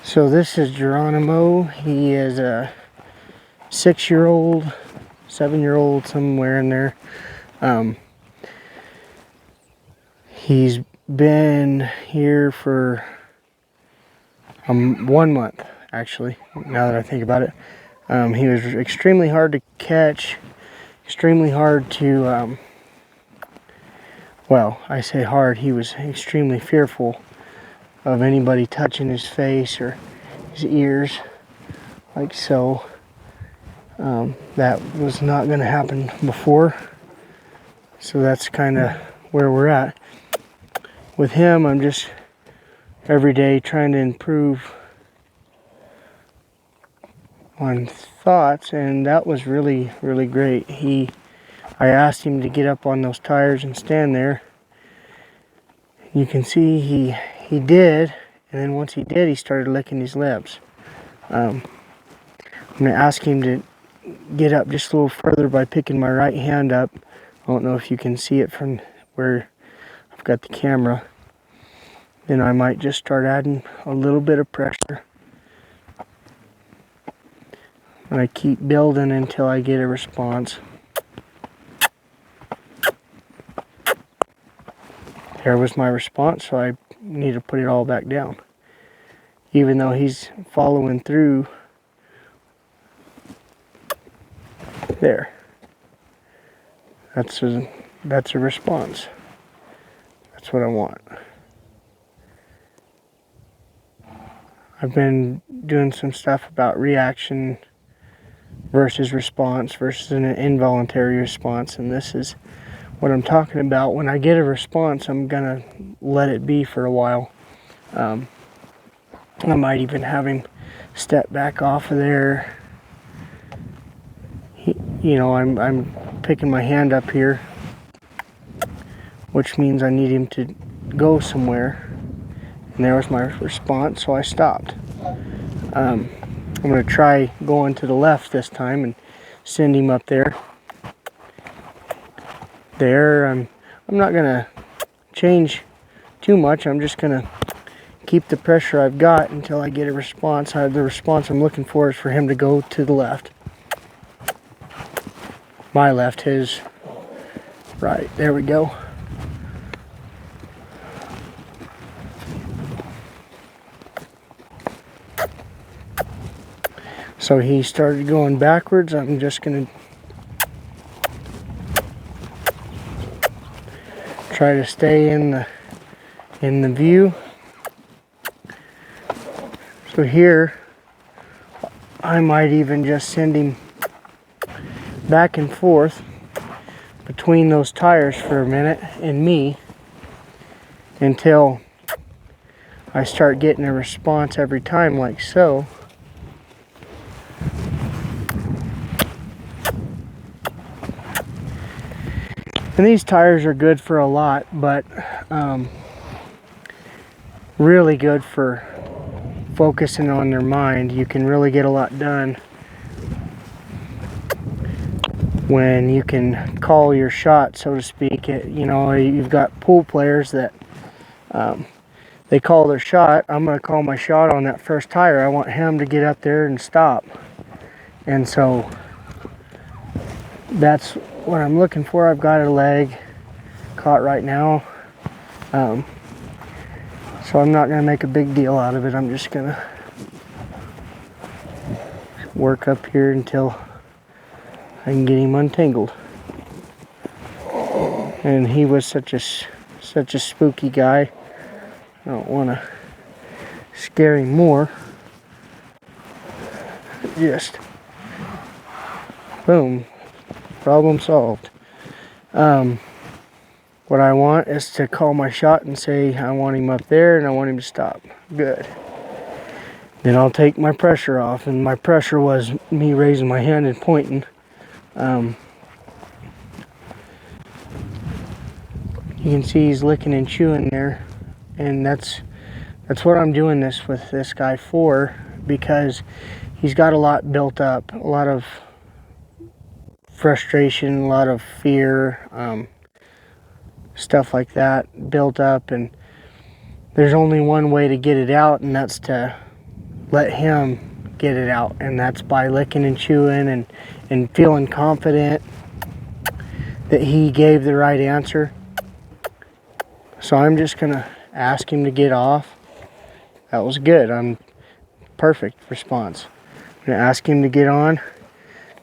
So this is Geronimo. He is a 6-year-old, 7-year-old, somewhere in there. He's been here for 1 month, actually, now that I think about it. He was extremely hard to catch, extremely hard to, well, I say hard, he was extremely fearful of anybody touching his face or his ears, like so. That was not going to happen before, so that's kind of where we're at. With him, I'm just every day trying to improve on thoughts, and that was really great. I asked him to get up on those tires and stand there. You can see he did, and then once he did, he started licking his lips. I'm going to ask him to get up just a little further by picking my right hand up. I don't know if you can see it from where I've got the camera. Then I might just start adding a little bit of pressure. And I keep building until I get a response. There was my response, so I need to put it all back down. Even though he's following through. There. That's a response. That's what I want. I've been doing some stuff about reaction versus response versus an involuntary response, and this is what I'm talking about. When I get a response, I'm gonna let it be for a while. I might even have him step back off of there. I'm picking my hand up here, which means I need him to go somewhere. And there was my response, so I stopped. I'm going to try going to the left this time and send him up there. I'm not going to change too much. I'm just going to keep the pressure I've got until I get a response. The response I'm looking for is for him to go to the left. My left, his right. There we go. So he started going backwards. I'm just going to try to stay in the view. So here, I might even just send him back and forth between those tires for a minute and me until I start getting a response every time, like so. And these tires are good for a lot, but really good for focusing on their mind. You can really get a lot done when you can call your shot, so to speak. You've got pool players that they call their shot. I'm going to call my shot on that first tire. I want him to get up there and stop. And so that's what I'm looking for. I've got a leg caught right now. So I'm not going to make a big deal out of it. I'm just going to work up here until I can get him untangled. And he was such a spooky guy. I don't want to scare him more. Just boom, problem solved. What I want is to call my shot and say I want him up there and I want him to stop. Good. Then I'll take my pressure off, and my pressure was me raising my hand and pointing. You can see he's licking and chewing there, and that's what I'm doing this with this guy for, because he's got a lot built up, a lot of frustration, a lot of fear, stuff like that built up, and there's only one way to get it out, and that's to let him get it out, and that's by licking and chewing and feeling confident that he gave the right answer. So I'm just gonna ask him to get off. That was good. Perfect response. I'm gonna ask him to get on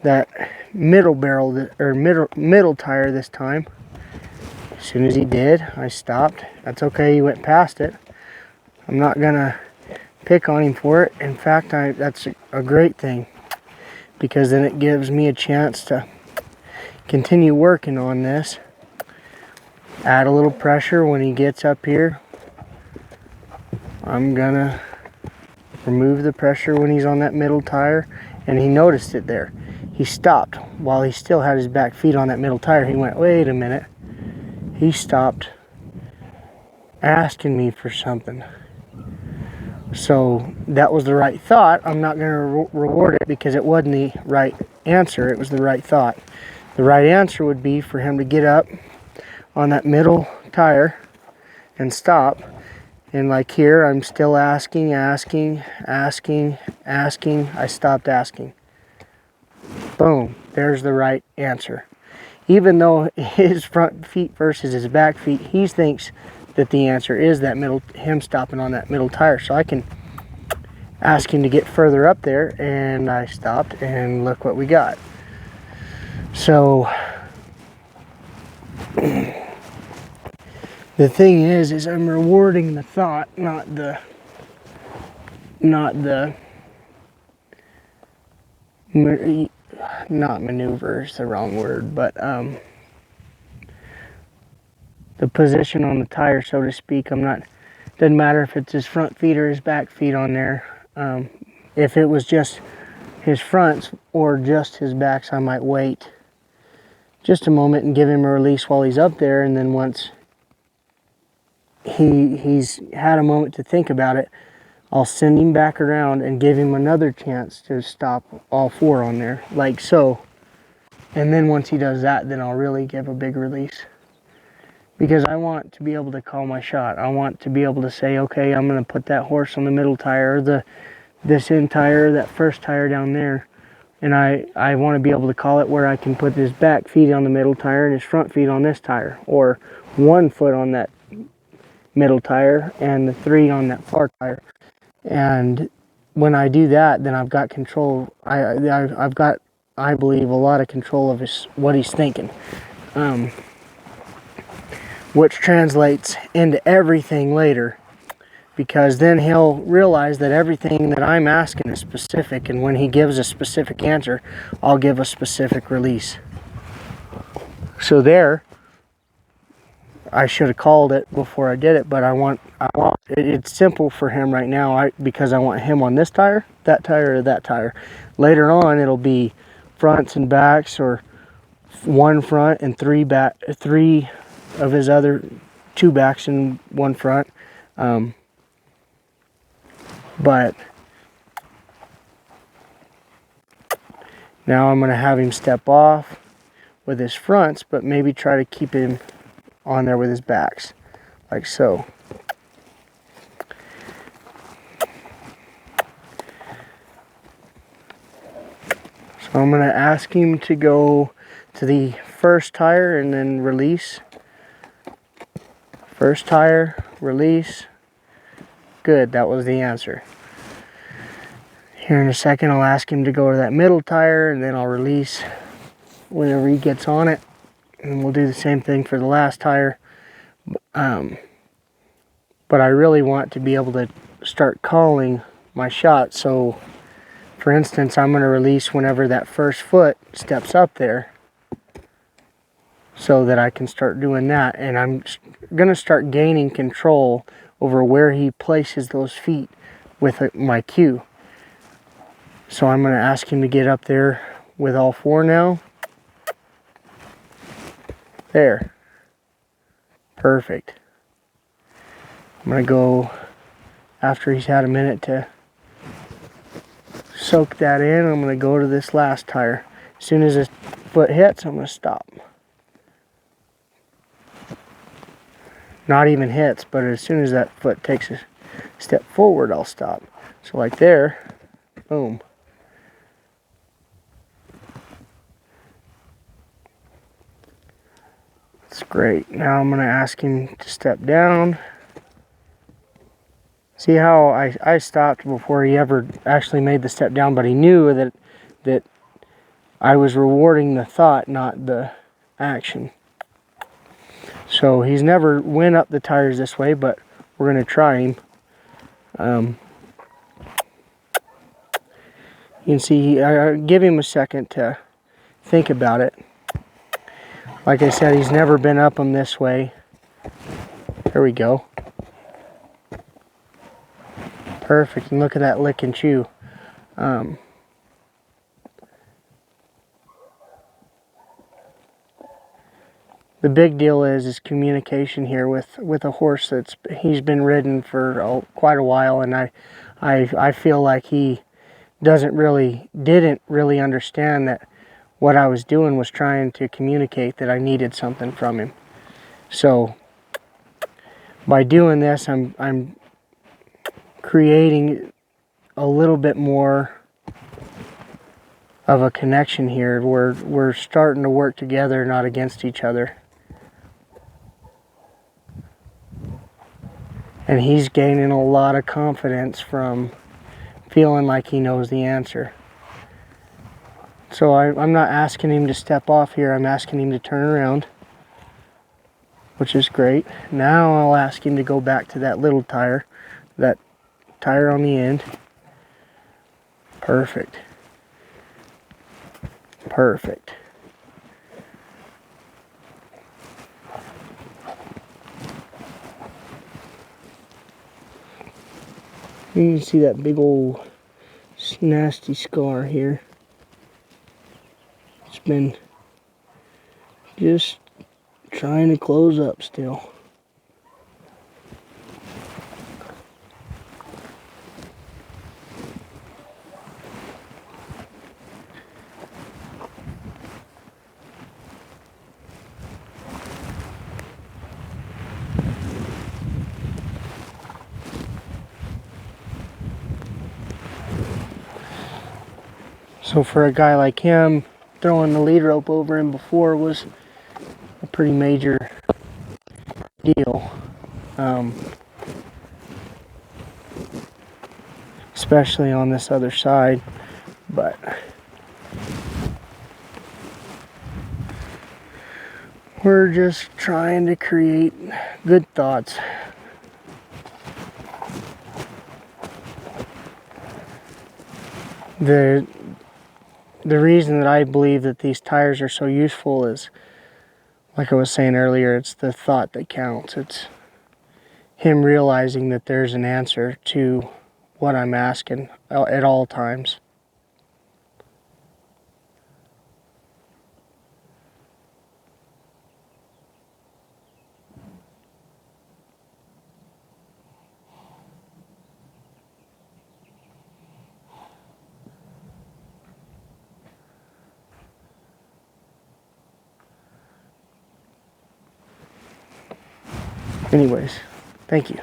that middle barrel, or middle tire this time. As soon as he did, I stopped. That's okay, he went past it. I'm not gonna pick on him for it. In fact, that's a great thing, because then it gives me a chance to continue working on this. Add a little pressure when he gets up here. I'm gonna remove the pressure when he's on that middle tire, and he noticed it there. He stopped while he still had his back feet on that middle tire. He went, wait a minute. He stopped asking me for something. So that was the right thought. I'm not gonna reward it because it wasn't the right answer. It was the right thought. The right answer would be for him to get up on that middle tire and stop. And like here, I'm still asking. I stopped asking. Boom, there's the right answer. Even though his front feet versus his back feet, he thinks that the answer is that him stopping on that middle tire. So I can ask him to get further up there, and I stopped, and look what we got. So the thing is I'm rewarding the thought, not maneuver is the wrong word, but the position on the tire, so to speak. Doesn't matter if it's his front feet or his back feet on there. If it was just his fronts or just his backs, I might wait just a moment and give him a release while he's up there, and then once he's had a moment to think about it, I'll send him back around and give him another chance to stop all four on there, like so. And then once he does that, then I'll really give a big release. Because I want to be able to call my shot. I want to be able to say, okay, I'm going to put that horse on the middle tire, this end tire, that first tire down there. And I want to be able to call it where I can put his back feet on the middle tire and his front feet on this tire. Or 1 foot on that middle tire and the 3 on that far tire. And when I do that, then I've got control. I've got, I believe, a lot of control of what he's thinking. Which translates into everything later, because then he'll realize that everything that I'm asking is specific, and when he gives a specific answer, I'll give a specific release. So there, I should have called it before I did it, but it's simple for him right now, because I want him on this tire, or that tire. Later on, it'll be fronts and backs, or 1 front and 3 back, 3 of his other 2 backs and 1 front. But now I'm going to have him step off with his fronts, but maybe try to keep him on there with his backs, like so. So I'm going to ask him to go to the first tire and then release. First tire, release. Good, that was the answer. Here in a second, I'll ask him to go to that middle tire, and then I'll release whenever he gets on it. And we'll do the same thing for the last tire. But I really want to be able to start calling my shot. So, for instance, I'm going to release whenever that first foot steps up there, so that I can start doing that. And I'm going to start gaining control over where he places those feet with my cue. So I'm going to ask him to get up there with all 4 now. There. Perfect. I'm going to go, after he's had a minute to soak that in, I'm going to go to this last tire. As soon as his foot hits, I'm going to stop. Not even hits, but as soon as that foot takes a step forward, I'll stop. So like there, boom. That's great. Now I'm going to ask him to step down. See how I stopped before he ever actually made the step down, but he knew that I was rewarding the thought, not the action. So he's never went up the tires this way, but we're going to try him. You can see, I give him a second to think about it. Like I said, he's never been up them this way. There we go. Perfect, and look at that lick and chew. The big deal is communication here with a horse he's been ridden for quite a while, and I feel like he didn't really understand that what I was doing was trying to communicate that I needed something from him. So by doing this, I'm creating a little bit more of a connection here. We're starting to work together, not against each other. And he's gaining a lot of confidence from feeling like he knows the answer. So I'm not asking him to step off here, I'm asking him to turn around, which is great. Now I'll ask him to go back to that little tire, that tire on the end. Perfect. Perfect. You can see that big old nasty scar here. It's been just trying to close up still. So for a guy like him, throwing the lead rope over him before was a pretty major deal. Especially on this other side, but we're just trying to create good thoughts. The reason that I believe that these tires are so useful is, like I was saying earlier, it's the thought that counts. It's him realizing that there's an answer to what I'm asking at all times. Anyways, thank you.